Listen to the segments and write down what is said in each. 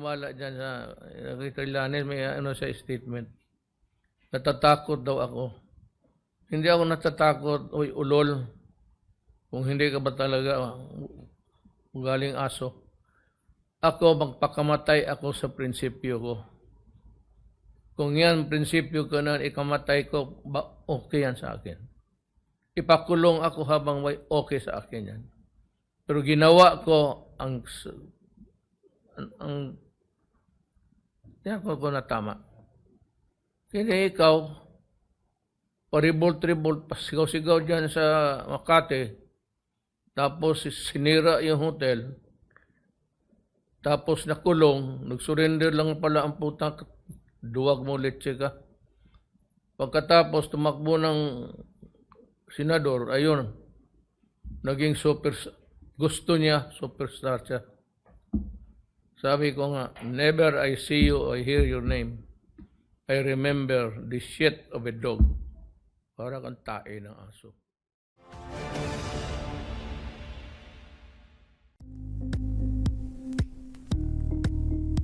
maniwala dyan sa Trillanes, may ano sa statement. Natatakot daw ako. Hindi ako natatakot, oy ulol. Kung hindi ka ba talaga galing aso. Ako, magpakamatay ako sa prinsipyo ko. Kung yan, prinsipyo ko na ikamatay ko, okay yan sa akin. Ipakulong ako habang may okay sa akin yan. Pero ginawa ko ang ko na tama. Kaya ikaw, paribol-tribol, pasigaw-sigaw dyan sa Makati, tapos sinira yung hotel, tapos nakulong, nag-surrender lang pala ang putang, duwag mo letse ka. Pagkatapos tumakbo ng senador, ayun, naging gusto niya, superstar siya. Sabi ko nga, never I see you or hear your name, I remember the shit of a dog. Para kang tae ng aso.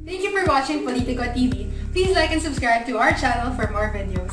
Thank you for watching Politico TV. Please like and subscribe to our channel for more videos.